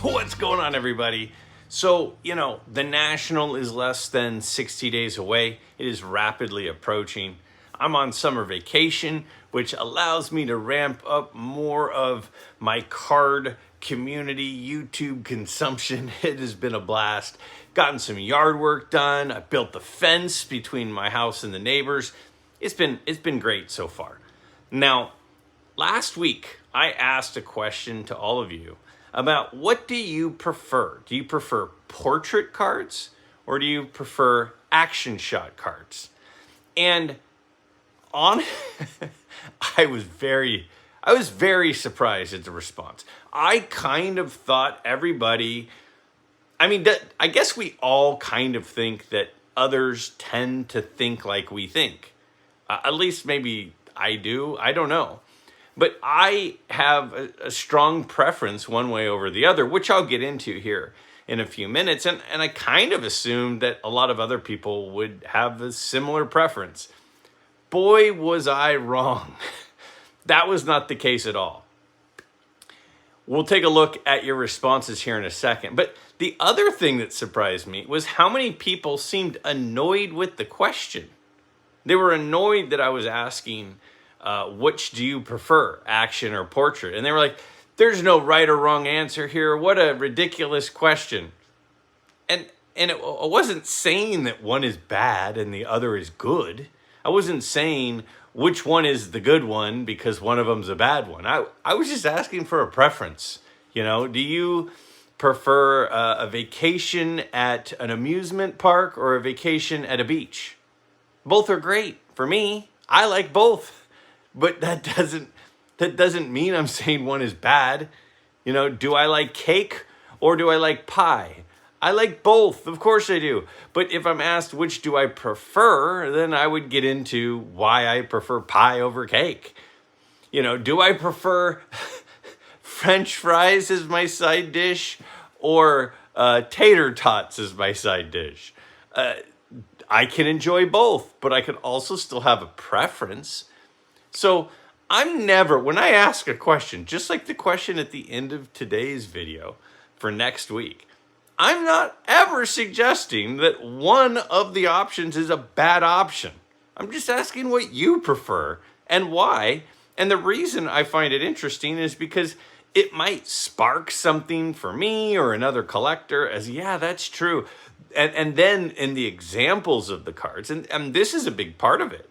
What's going on, everybody? So, the National is less than 60 days away. It is rapidly approaching. I'm on summer vacation, which allows me to ramp up more of my card community YouTube consumption. It has been a blast. Gotten some yard work done. I built the fence between my house and the neighbors. It's been great so far. Now, last week, I asked a question to all of you about what do you prefer? Do you prefer portrait cards or do you prefer action shot cards? And on, I was very surprised at the response. I kind of thought everybody, I guess we all kind of think that others tend to think like we think. At least maybe I do. I don't know. But I have a strong preference one way over the other, which I'll get into here in a few minutes. And I kind of assumed that a lot of other people would have a similar preference. Boy, was I wrong. That was not the case at all. We'll take a look at your responses here in a second. But the other thing that surprised me was how many people seemed annoyed with the question. They were annoyed that I was asking, which do you prefer, action or portrait? And they were like, there's no right or wrong answer here. What a ridiculous question. And it wasn't saying that one is bad and the other is good. I wasn't saying which one is the good one because one of them's a bad one. I was just asking for a preference. Do you prefer a vacation at an amusement park or a vacation at a beach? Both are great for me. I like both. But that doesn't mean I'm saying one is bad. Do I like cake or do I like pie? I like both. Of course I do. But if I'm asked which do I prefer, then I would get into why I prefer pie over cake. Do I prefer French fries as my side dish or tater tots as my side dish? I can enjoy both, but I can also still have a preference. So when I ask a question, just like the question at the end of today's video for next week, I'm not ever suggesting that one of the options is a bad option. I'm just asking what you prefer and why. And the reason I find it interesting is because it might spark something for me or another collector as, yeah, that's true. And then in the examples of the cards, and this is a big part of it,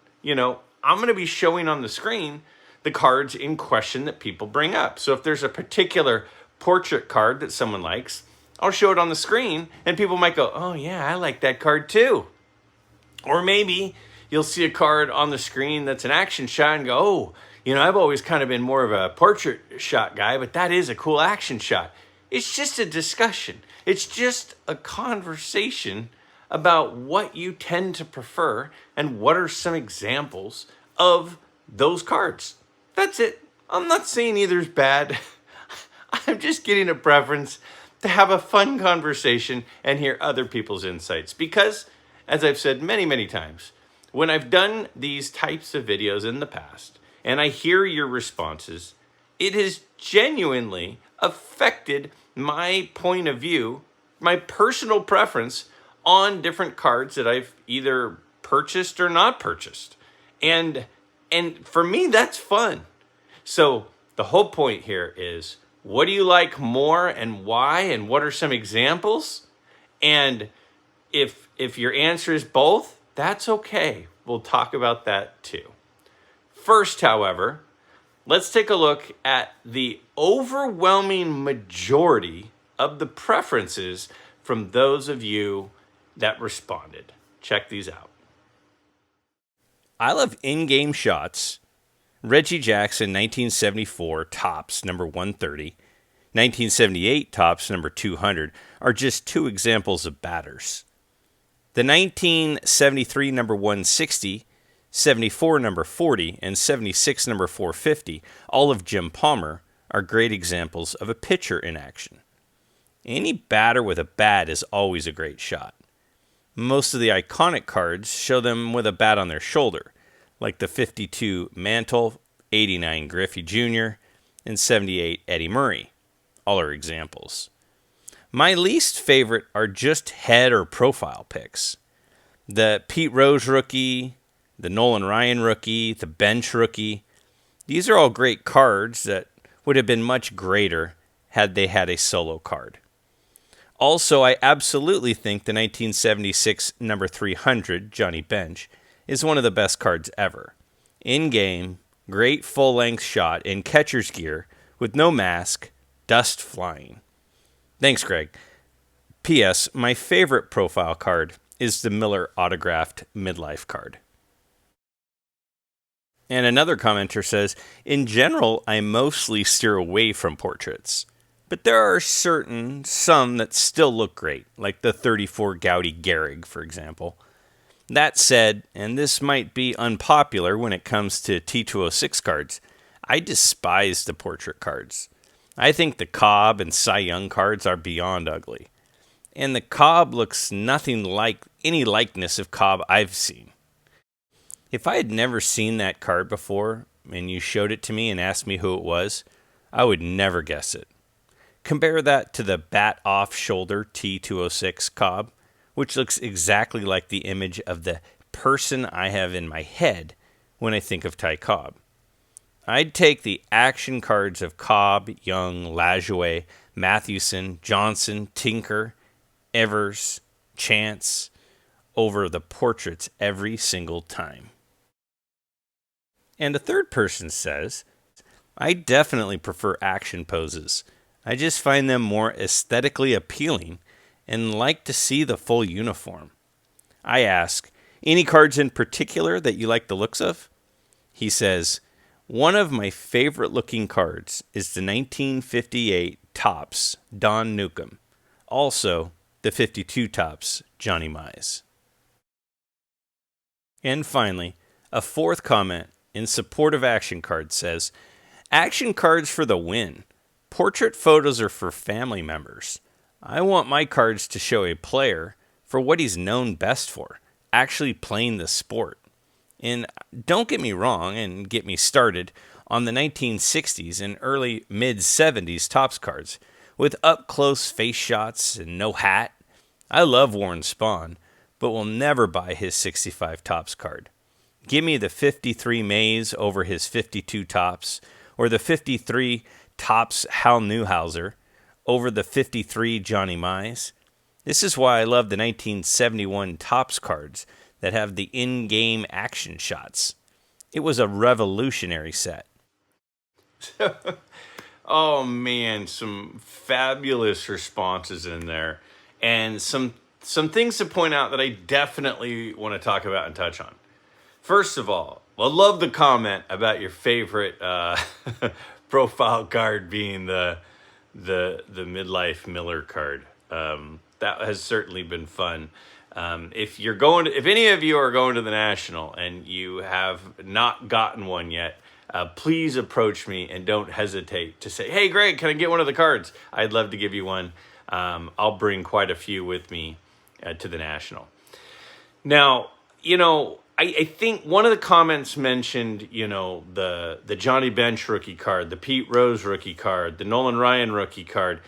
I'm going to be showing on the screen the cards in question that people bring up. So if there's a particular portrait card that someone likes, I'll show it on the screen and people might go, oh yeah, I like that card too. Or maybe you'll see a card on the screen that's an action shot and go, oh, I've always kind of been more of a portrait shot guy, but that is a cool action shot. It's just a discussion. It's just a conversation about what you tend to prefer and what are some examples of those cards. That's it. I'm not saying either's bad. I'm just getting a preference to have a fun conversation and hear other people's insights. Because, as I've said many, many times, when I've done these types of videos in the past and I hear your responses, it has genuinely affected my point of view, my personal preference on different cards that I've either purchased or not purchased. And for me, that's fun. So the whole point here is, what do you like more and why? And what are some examples? And if your answer is both, that's okay. We'll talk about that too. First, however, let's take a look at the overwhelming majority of the preferences from those of you that responded. Check these out. I love in-game shots. Reggie Jackson, 1974, tops number 130. 1978, tops number 200, are just two examples of batters. The 1973 number 160, 74 number 40, and 76 number 450, all of Jim Palmer, are great examples of a pitcher in action. Any batter with a bat is always a great shot. Most of the iconic cards show them with a bat on their shoulder, like the 52 Mantle, 89 Griffey Jr., and 78 Eddie Murray. All are examples. My least favorite are just head or profile picks. The Pete Rose rookie, the Nolan Ryan rookie, the bench rookie. These are all great cards that would have been much greater had they had a solo card. Also, I absolutely think the 1976 number 300, Johnny Bench, is one of the best cards ever. In-game, great full-length shot in catcher's gear with no mask, dust flying. Thanks, Greg. P.S. My favorite profile card is the Miller autographed midlife card. And another commenter says, in general, I mostly steer away from portraits. But there are some that still look great, like the 34 Gowdy Gehrig, for example. That said, and this might be unpopular when it comes to T206 cards, I despise the portrait cards. I think the Cobb and Cy Young cards are beyond ugly. And the Cobb looks nothing like any likeness of Cobb I've seen. If I had never seen that card before, and you showed it to me and asked me who it was, I would never guess it. Compare that to the bat off shoulder T206 Cobb, which looks exactly like the image of the person I have in my head when I think of Ty Cobb. I'd take the action cards of Cobb, Young, Lajoie, Mathewson, Johnson, Tinker, Evers, Chance over the portraits every single time. And a third person says, I definitely prefer action poses. I just find them more aesthetically appealing and like to see the full uniform. I ask, any cards in particular that you like the looks of? He says, one of my favorite looking cards is the 1958 Topps Don Newcomb. Also, the 52 Topps Johnny Mays. And finally, a fourth comment in support of action cards says, action cards for the win. Portrait photos are for family members. I want my cards to show a player for what he's known best for, actually playing the sport. And don't get me wrong and get me started on the 1960s and early mid-70s Topps cards with up-close face shots and no hat. I love Warren Spahn, but will never buy his 65 Topps card. Give me the 53 Mays over his 52 Topps, or the 53 Topps Hal Newhouser over the 53 Johnny Mays. This is why I love the 1971 Topps cards that have the in-game action shots. It was a revolutionary set. Oh man, some fabulous responses in there, and some things to point out that I definitely want to talk about and touch on. First of all, I love the comment about your favorite profile card being the midlife Miller card. That has certainly been fun. If any of you are going to the National and you have not gotten one yet, please approach me and don't hesitate to say, hey, Greg, can I get one of the cards? I'd love to give you one. I'll bring quite a few with me to the National. Now, I think one of the comments mentioned, the Johnny Bench rookie card, the Pete Rose rookie card, the Nolan Ryan rookie card.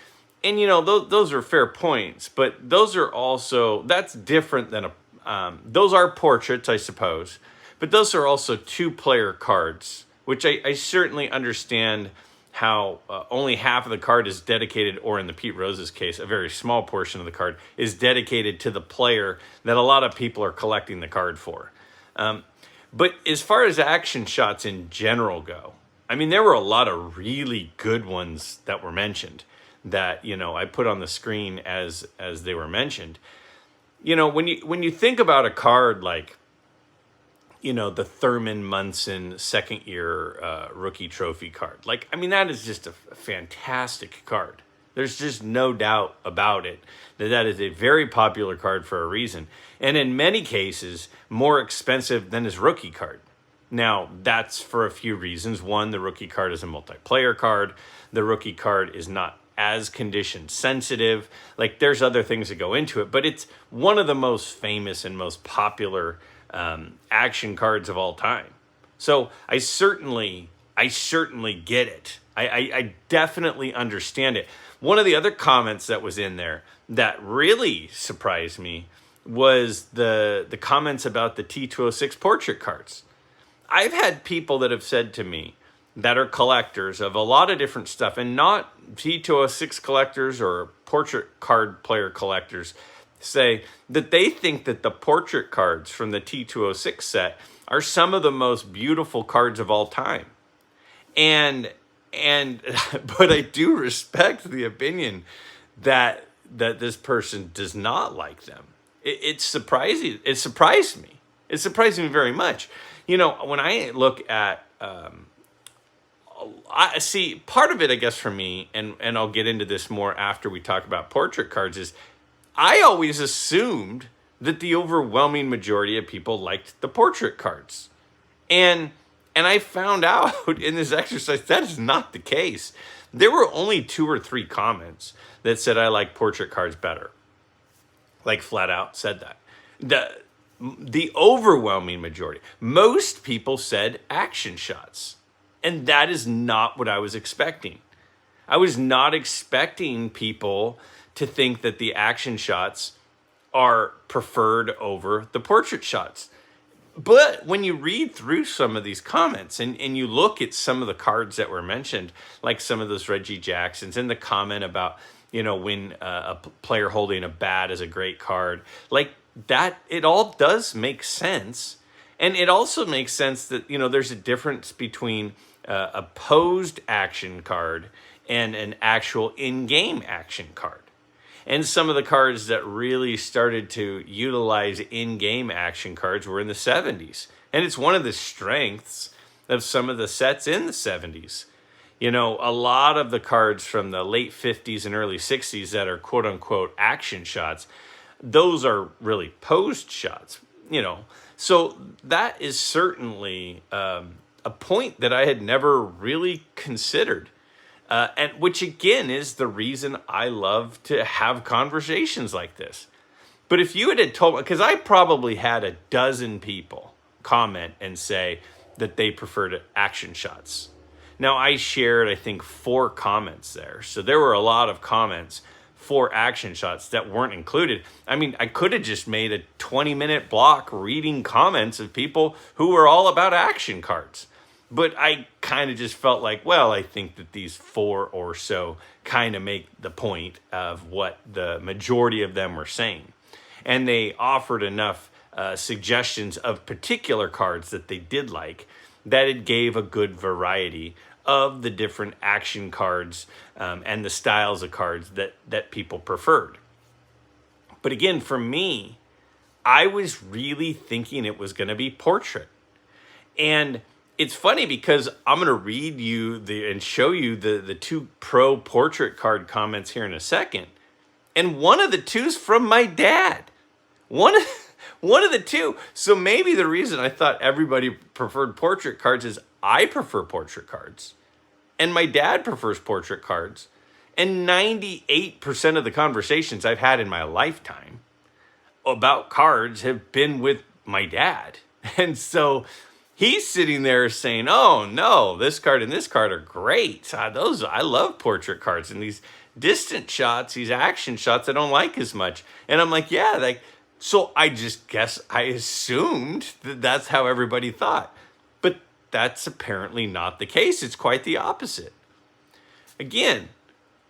And, those are fair points, but that's different than those are portraits, I suppose, but those are also two-player cards, which I certainly understand how only half of the card is dedicated, or in the Pete Rose's case, a very small portion of the card is dedicated to the player that a lot of people are collecting the card for. But as far as action shots in general go, I mean, there were a lot of really good ones that were mentioned that, I put on the screen as they were mentioned. When you think about a card like, the Thurman Munson second year rookie trophy card, that is just a fantastic card. There's just no doubt about it that is a very popular card for a reason. And in many cases, more expensive than his rookie card. Now, that's for a few reasons. One, the rookie card is a multiplayer card. The rookie card is not as condition sensitive. There's other things that go into it. But it's one of the most famous and most popular action cards of all time. So I certainly get it. I definitely understand it. One of the other comments that was in there that really surprised me was the comments about the T206 portrait cards. I've had people that have said to me that are collectors of a lot of different stuff, and not T206 collectors or portrait card player collectors, say that they think that the portrait cards from the T206 set are some of the most beautiful cards of all time. And but I do respect the opinion that this person does not like them. It's surprising. It surprised me. It surprised me very much. You know, when I look at, I see part of it, I guess, for me, and I'll get into this more after we talk about portrait cards, is I always assumed that the overwhelming majority of people liked the portrait cards. And I found out in this exercise that is not the case. There were only 2 or 3 comments that said I like portrait cards better. Like flat out said that. The overwhelming majority, most people said action shots. And that is not what I was expecting. I was not expecting people to think that the action shots are preferred over the portrait shots. But when you read through some of these comments and you look at some of the cards that were mentioned, like some of those Reggie Jacksons, and the comment about, you know, when a player holding a bat is a great card, like that, it all does make sense. And it also makes sense that, you know, there's a difference between a posed action card and an actual in-game action card. And some of the cards that really started to utilize in-game action cards were in the 70s. And it's one of the strengths of some of the sets in the 70s. You know, a lot of the cards from the late 50s and early 60s that are quote-unquote action shots, those are really posed shots, you know. So that is certainly a point that I had never really considered. And which again is the reason I love to have conversations like this. But if you had told me, because I probably had a dozen people comment and say that they preferred action shots. Now I shared, I think, 4 comments there. So there were a lot of comments for action shots that weren't included. I mean, I could have just made a 20-minute block reading comments of people who were all about action cards. But I kind of just felt like, well, I think that these 4 or so kind of make the point of what the majority of them were saying. And they offered enough suggestions of particular cards that they did like, that it gave a good variety of the different action cards and the styles of cards that people preferred. But again, for me, I was really thinking it was going to be portrait. And it's funny because I'm going to read you and show you the 2 pro portrait card comments here in a second. And one of the 2's from my dad. One of the 2. So maybe the reason I thought everybody preferred portrait cards is I prefer portrait cards. And my dad prefers portrait cards. And 98% of the conversations I've had in my lifetime about cards have been with my dad. And so he's sitting there saying, oh, no, this card and this card are great. I love portrait cards. And these distant shots, these action shots, I don't like as much. And I'm like, yeah, like, so I just guess I assumed that that's how everybody thought. But that's apparently not the case. It's quite the opposite. Again,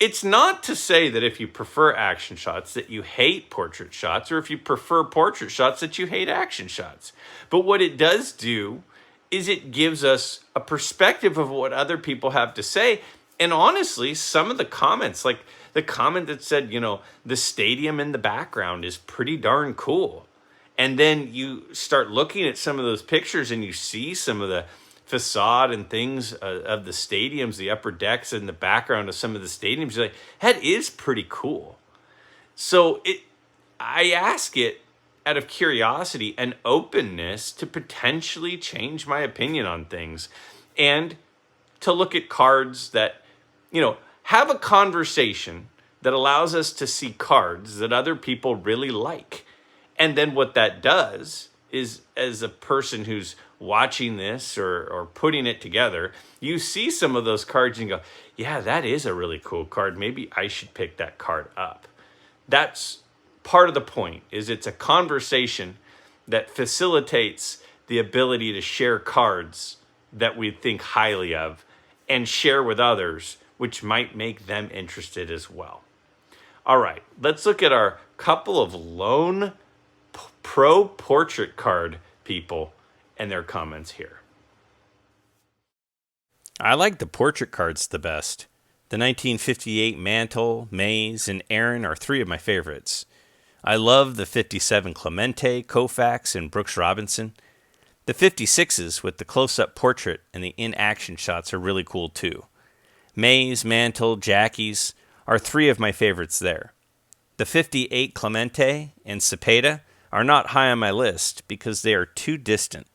it's not to say that if you prefer action shots that you hate portrait shots, or if you prefer portrait shots that you hate action shots. But what it does do is it gives us a perspective of what other people have to say. And honestly, some of the comments, like the comment that said, you know, the stadium in the background is pretty darn cool. And then you start looking at some of those pictures and you see some of the facade and things of the stadiums, the upper decks in the background of some of the stadiums. You're like, that is pretty cool. So I ask it out of curiosity and openness to potentially change my opinion on things, and to look at cards that, you know, have a conversation that allows us to see cards that other people really like. And then what that does is as a person who's watching this or putting it together, you see some of those cards and you go, yeah, that is a really cool card. Maybe I should pick that card up. That's part of the point, is it's a conversation that facilitates the ability to share cards that we think highly of and share with others, which might make them interested as well. All right, let's look at our couple of lone pro portrait card people and their comments here. I like the portrait cards the best. The 1958 Mantle, Mays, and Aaron are three of my favorites. I love the 57 Clemente, Koufax, and Brooks Robinson. The 56s with the close-up portrait and the in-action shots are really cool too. Mays, Mantle, Jackies are three of my favorites there. The 58 Clemente and Cepeda are not high on my list because they are too distant.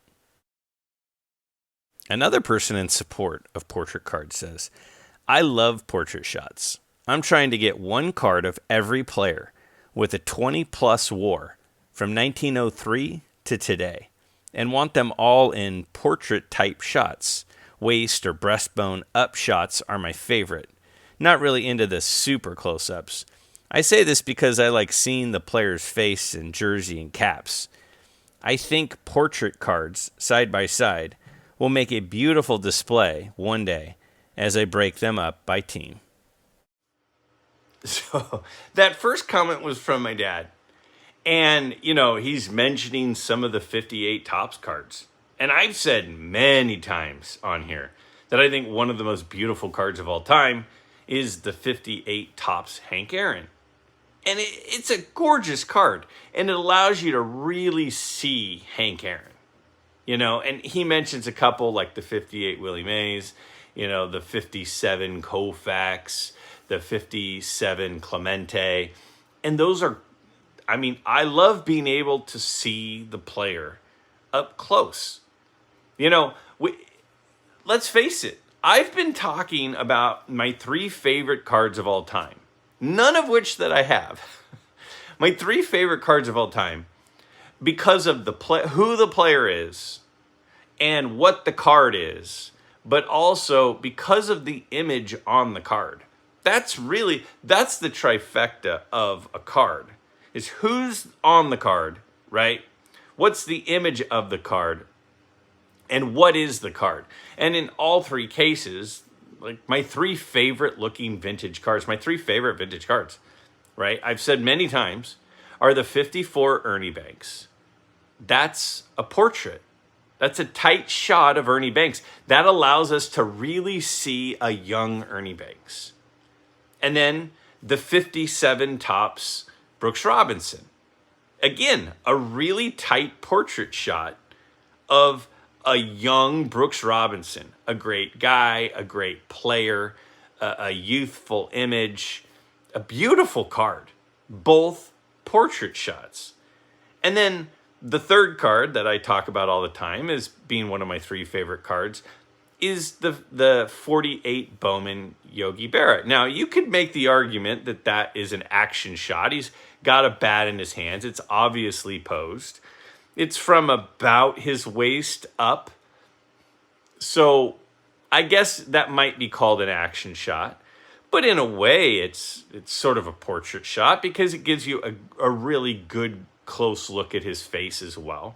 Another person in support of portrait cards says, I love portrait shots. I'm trying to get one card of every player with a 20-plus WAR from 1903 to today and want them all in portrait-type shots. Waist or breastbone up shots are my favorite. Not really into the super close-ups. I say this because I like seeing the player's face and jersey and caps. I think portrait cards, side by side, will make a beautiful display one day as I break them up by team. So that first comment was from my dad. And, he's mentioning some of the 58 Topps cards. And I've said many times on here that I think one of the most beautiful cards of all time is the 58 Topps Hank Aaron. And it's a gorgeous card. And it allows you to really see Hank Aaron. And he mentions a couple like the 58 Willie Mays, the 57 Koufax, the 57 Clemente. And those are, I love being able to see the player up close. Let's face it. I've been talking about my three favorite cards of all time. None of which that I have. My three favorite cards of all time because of who the player is and what the card is, but also because of the image on the card. That's the trifecta of a card, is who's on the card, right? What's the image of the card? And what is the card? And in all three cases, like my three favorite looking vintage cards, right? I've said many times, are the 54 Ernie Banks. That's a portrait. That's a tight shot of Ernie Banks. That allows us to really see a young Ernie Banks. And then the 57 Topps Brooks Robinson. Again, a really tight portrait shot of a young Brooks Robinson, a great guy, a great player, a youthful image, a beautiful card, both portrait shots. And then the third card that I talk about all the time as being one of my three favorite cards is the 48 Bowman Yogi Berra. Now, you could make the argument that that is an action shot. He's got a bat in his hands. It's obviously posed. It's from about his waist up. So I guess that might be called an action shot. But in a way, it's sort of a portrait shot because it gives you a really good close look at his face as well.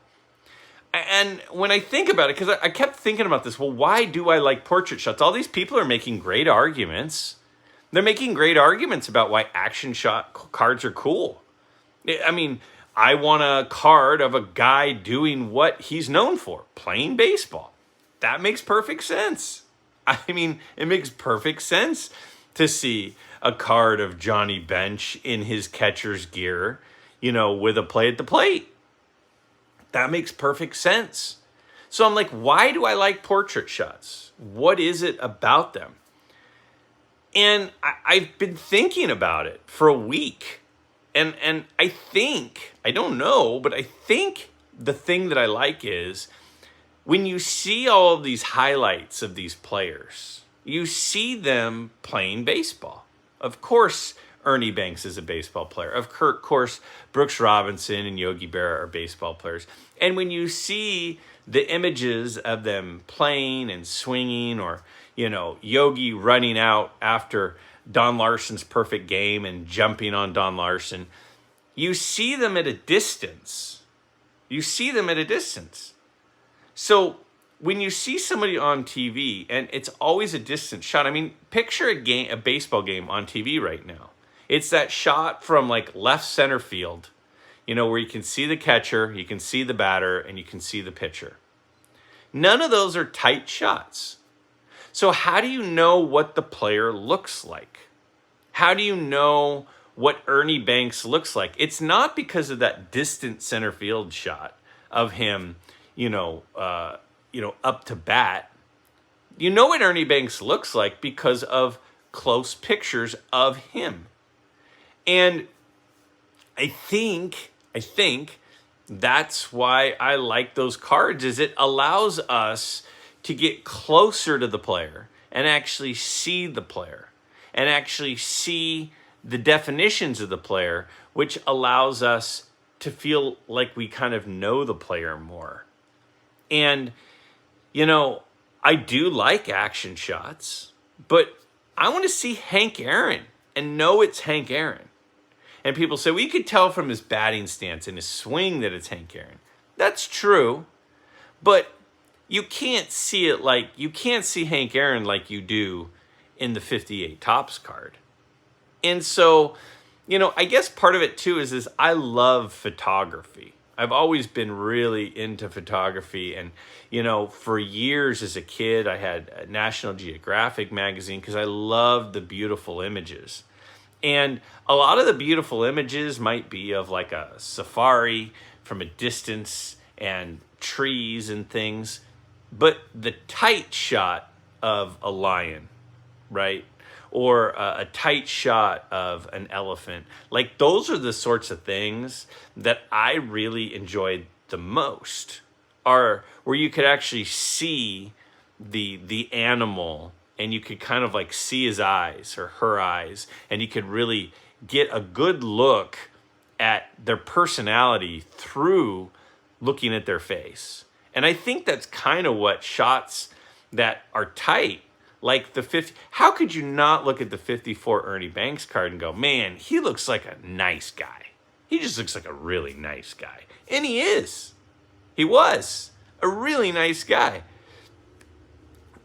And when I think about it, because I kept thinking about this, well, why do I like portrait shots? All these people are making great arguments. They're making great arguments about why action shot cards are cool. I want a card of a guy doing what he's known for, playing baseball. That makes perfect sense. It makes perfect sense to see a card of Johnny Bench in his catcher's gear, with a play at the plate. That makes perfect sense. So I'm like, why do I like portrait shots? What is it about them? And I've been thinking about it for a week. And I think, I don't know, but I think the thing that I like is when you see all of these highlights of these players, you see them playing baseball. Of course, Ernie Banks is a baseball player. Of course, Brooks Robinson and Yogi Berra are baseball players. And when you see the images of them playing and swinging, or, Yogi running out after Don Larson's perfect game and jumping on Don Larson, you see them at a distance. So when you see somebody on TV, and it's always a distant shot. I mean, picture a baseball game on TV right now. It's that shot from like left center field, where you can see the catcher, you can see the batter, and you can see the pitcher. None of those are tight shots. So how do you know what the player looks like? How do you know what Ernie Banks looks like? It's not because of that distant center field shot of him, up to bat. You know what Ernie Banks looks like because of close pictures of him. And I think that's why I like those cards, is it allows us to get closer to the player and actually see the player and actually see the definitions of the player, which allows us to feel like we kind of know the player more. And, I do like action shots, but I want to see Hank Aaron and know it's Hank Aaron. And people say, well, you could tell from his batting stance and his swing that it's Hank Aaron. That's true, but you can't see Hank Aaron like you do in the 58 Topps card. And so, I guess part of it too is I love photography. I've always been really into photography. And, for years as a kid, I had a National Geographic magazine because I loved the beautiful images. And a lot of the beautiful images might be of like a safari from a distance and trees and things. But the tight shot of a lion, right? Or a tight shot of an elephant. Like, those are the sorts of things that I really enjoyed the most, are where you could actually see the animal, and you could kind of like see his eyes or her eyes, and you could really get a good look at their personality through looking at their face. And I think that's kind of what shots that are tight, like the 50, how could you not look at the 54 Ernie Banks card and go, man, he looks like a nice guy. He just looks like a really nice guy. And he is. He was a really nice guy.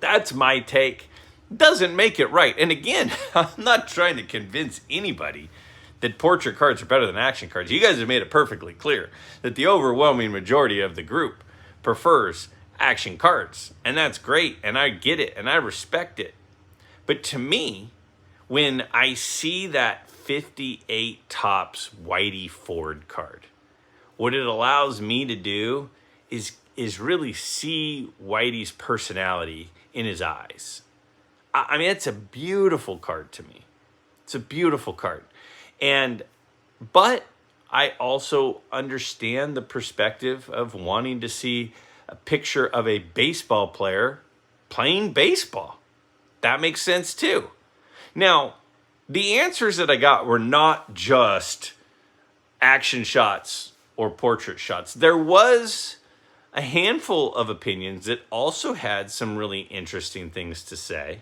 That's my take. Doesn't make it right. And again, I'm not trying to convince anybody that portrait cards are better than action cards. You guys have made it perfectly clear that the overwhelming majority of the group prefers action cards, and that's great, and I get it, and I respect it. But to me, when I see that 58 Topps Whitey Ford card, what it allows me to do is really see Whitey's personality in his eyes. I mean, it's a beautiful card to me. It's a beautiful card. But I also understand the perspective of wanting to see a picture of a baseball player playing baseball. That makes sense too. Now, the answers that I got were not just action shots or portrait shots. There was a handful of opinions that also had some really interesting things to say,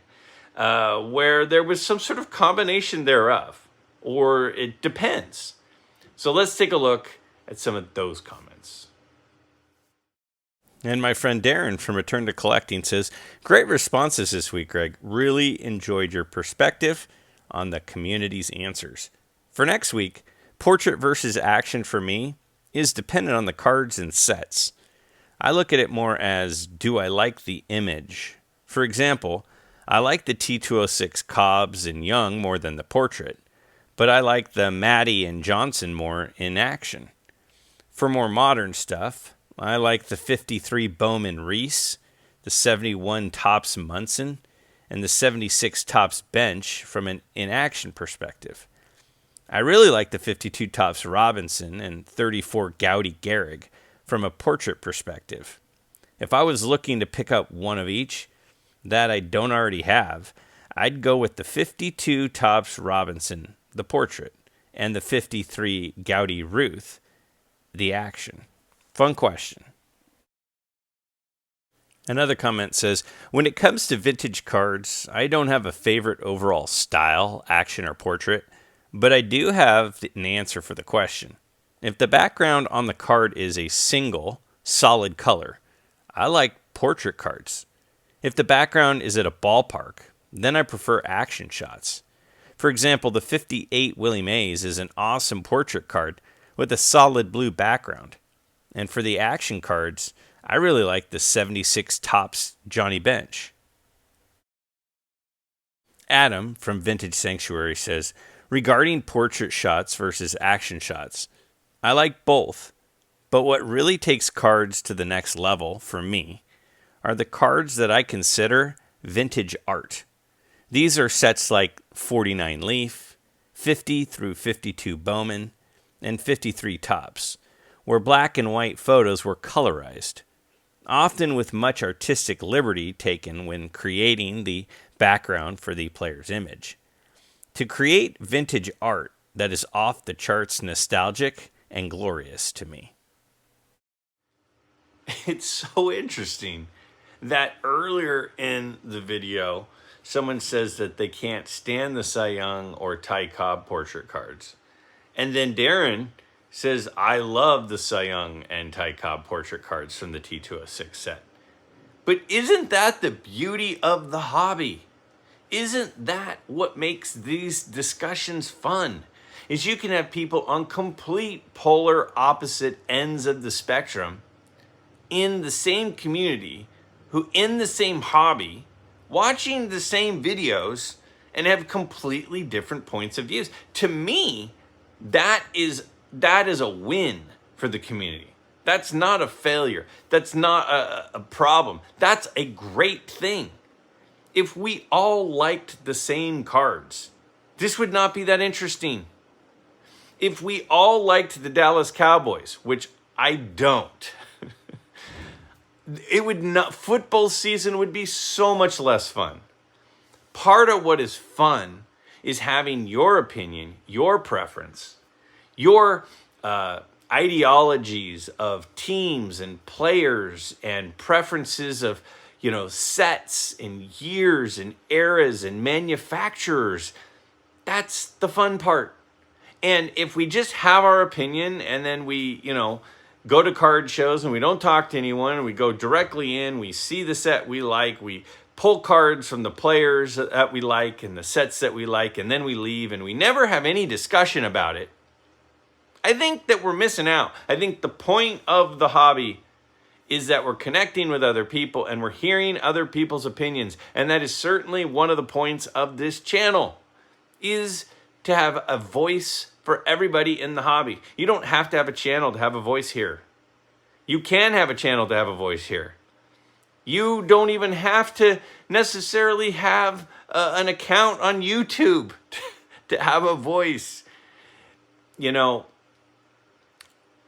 where there was some sort of combination thereof, or it depends. So let's take a look at some of those comments. And my friend Darren from Return to Collecting says, great responses this week, Greg. Really enjoyed your perspective on the community's answers. For next week, portrait versus action for me is dependent on the cards and sets. I look at it more as, do I like the image? For example, I like the T206 Cobbs and Young more than the portrait, but I like the Matty and Johnson more in action. For more modern stuff, I like the 53 Bowman Reese, the 71 Topps Munson, and the 76 Topps Bench from an in-action perspective. I really like the 52 Topps Robinson and 34 Gowdy Gehrig from a portrait perspective. If I was looking to pick up one of each that I don't already have, I'd go with the 52 Topps Robinson, the portrait, and the 53 Gaudy Ruth, the action? Fun question. Another comment says, when it comes to vintage cards, I don't have a favorite overall style, action, or portrait, but I do have an answer for the question. If the background on the card is a single, solid color, I like portrait cards. If the background is at a ballpark, then I prefer action shots. For example, the 58 Willie Mays is an awesome portrait card with a solid blue background. And for the action cards, I really like the 76 Topps Johnny Bench. Adam from Vintage Sanctuary says, regarding portrait shots versus action shots, I like both, but what really takes cards to the next level for me are the cards that I consider vintage art. These are sets like 49 Leaf, 50 through 52 Bowman, and 53 Topps, where black and white photos were colorized, often with much artistic liberty taken when creating the background for the player's image. To create vintage art that is off the charts nostalgic and glorious to me. It's so interesting that earlier in the video, someone says that they can't stand the Cy Young or Ty Cobb portrait cards. And then Darren says, I love the Cy Young and Ty Cobb portrait cards from the T206 set. But isn't that the beauty of the hobby? Isn't that what makes these discussions fun? Is you can have people on complete polar opposite ends of the spectrum in the same community, who in the same hobby, watching the same videos, and have completely different points of views. To me, that is a win for the community. That's not a failure. That's not a problem. That's a great thing. If we all liked the same cards, this would not be that interesting. If we all liked the Dallas Cowboys, which I don't, it would not, football season would be so much less fun. Part of what is fun is having your opinion, your preference, your ideologies of teams and players and preferences of, sets and years and eras and manufacturers. That's the fun part. And if we just have our opinion and then we, go to card shows and we don't talk to anyone, and we go directly in, we see the set we like, we pull cards from the players that we like and the sets that we like, and then we leave and we never have any discussion about it, I think that we're missing out. I think the point of the hobby is that we're connecting with other people and we're hearing other people's opinions. And that is certainly one of the points of this channel, is to have a voice for everybody in the hobby. You don't have to have a channel to have a voice here. You can have a channel to have a voice here. You don't even have to necessarily have an account on YouTube to have a voice.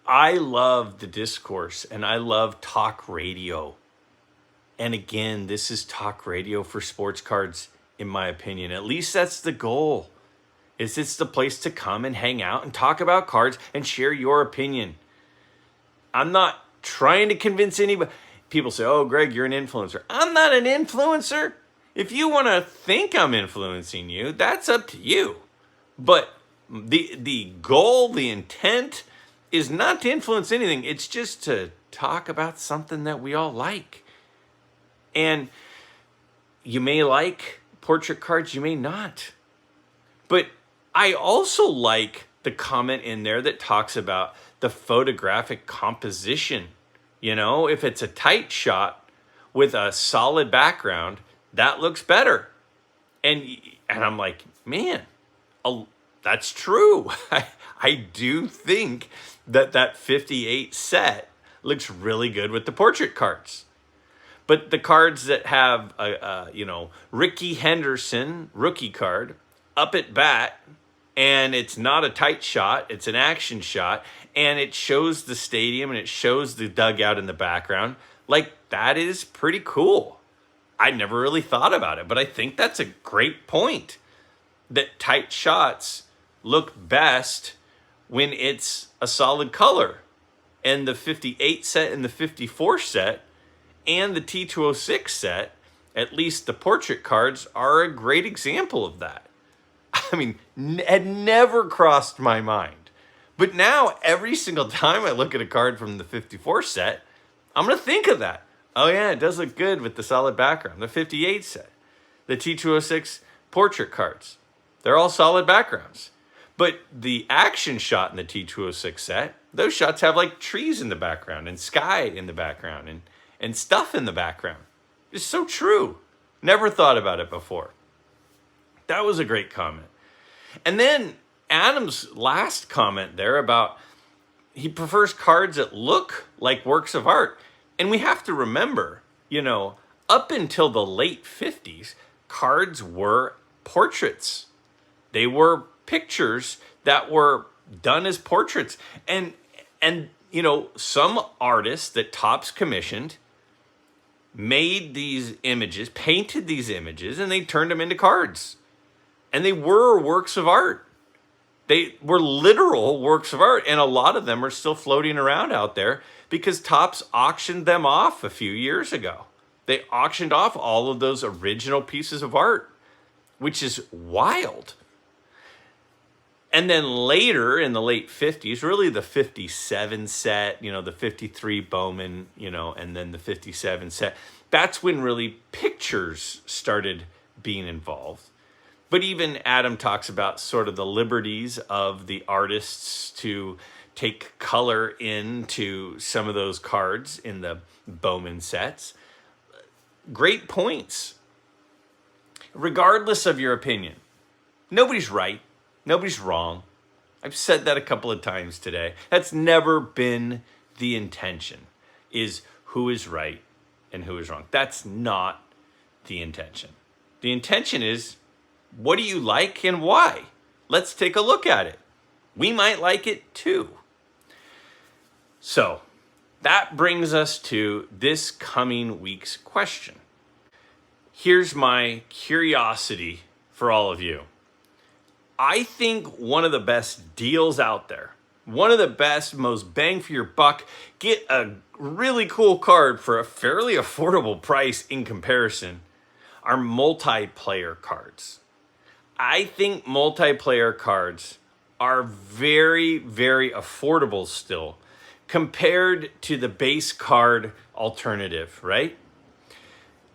I love the discourse and I love talk radio. And again, this is talk radio for sports cards, in my opinion. At least that's the goal. It's the place to come and hang out and talk about cards and share your opinion. I'm not trying to convince anybody. People say, oh, Greg, you're an influencer. I'm not an influencer. If you want to think I'm influencing you, that's up to you. But the goal, the intent is not to influence anything. It's just to talk about something that we all like. And you may like portrait cards, you may not. But I also like the comment in there that talks about the photographic composition. If it's a tight shot with a solid background, that looks better. And I'm like, man, that's true. I do think that 58 set looks really good with the portrait cards. But the cards that have Ricky Henderson rookie card up at bat, and it's not a tight shot, it's an action shot, and it shows the stadium and it shows the dugout in the background, like, that is pretty cool. I never really thought about it, but I think that's a great point, that tight shots look best when it's a solid color. And the 58 set and the 54 set and the T206 set, at least the portrait cards, are a great example of that. I mean, had never crossed my mind. But now, every single time I look at a card from the 54 set, I'm going to think of that. Oh yeah, it does look good with the solid background. The 58 set, the T206 portrait cards, they're all solid backgrounds. But the action shot in the T206 set, those shots have like trees in the background and sky in the background and stuff in the background. It's so true. Never thought about it before. That was a great comment. And then Adam's last comment there about he prefers cards that look like works of art. And we have to remember, up until the late 50s, cards were portraits. They were pictures that were done as portraits. And some artists that Topps commissioned made these images, painted these images, and they turned them into cards. And they were works of art. They were literal works of art, and a lot of them are still floating around out there because Topps auctioned them off a few years ago. They auctioned off all of those original pieces of art, which is wild. And then later in the late 50s, really the 57 set, the 53 Bowman, and then the 57 set, that's when really pictures started being involved. But even Adam talks about sort of the liberties of the artists to take color into some of those cards in the Bowman sets. Great points. Regardless of your opinion, nobody's right. Nobody's wrong. I've said that a couple of times today. That's never been the intention, is who is right and who is wrong. That's not the intention. The intention is, what do you like and why? Let's take a look at it. We might like it too. So that brings us to this coming week's question. Here's my curiosity for all of you. I think one of the best deals out there, one of the best, most bang for your buck, get a really cool card for a fairly affordable price in comparison, are multiplayer cards. I think multiplayer cards are very, very affordable still compared to the base card alternative, right?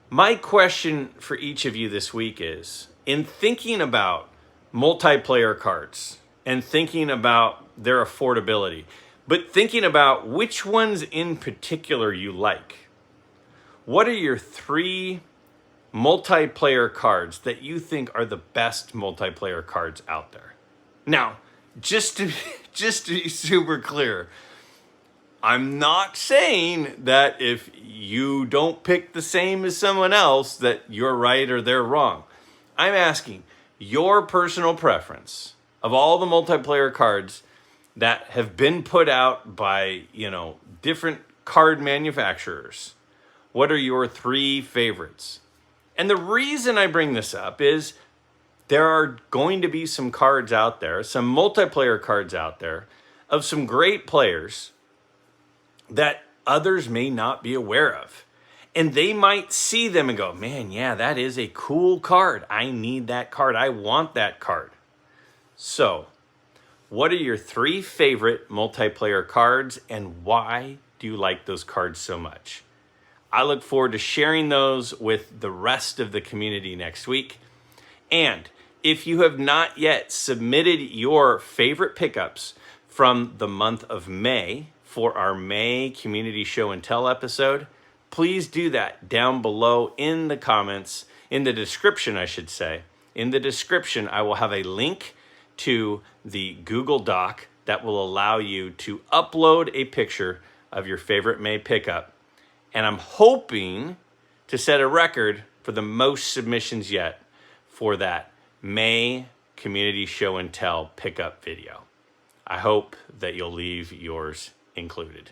My question for each of you this week is, in thinking about multiplayer cards and thinking about their affordability, but thinking about which ones in particular you like, what are your 3 multiplayer cards that you think are the best multiplayer cards out there? Now, just to be super clear, I'm not saying that if you don't pick the same as someone else that you're right or they're wrong. I'm asking your personal preference of all the multiplayer cards that have been put out by, different card manufacturers. What are your 3 favorites? And the reason I bring this up is there are going to be some cards out there, some multiplayer cards out there of some great players that others may not be aware of. And they might see them and go, man, yeah, that is a cool card. I need that card. I want that card. So, what are your 3 favorite multiplayer cards and why do you like those cards so much? I look forward to sharing those with the rest of the community next week. And if you have not yet submitted your favorite pickups from the month of May for our May Community Show and Tell episode, please do that down below in the comments, in the description, I should say. In the description, I will have a link to the Google Doc that will allow you to upload a picture of your favorite May pickup. And I'm hoping to set a record for the most submissions yet for that May Community Show and Tell pickup video. I hope that you'll leave yours included.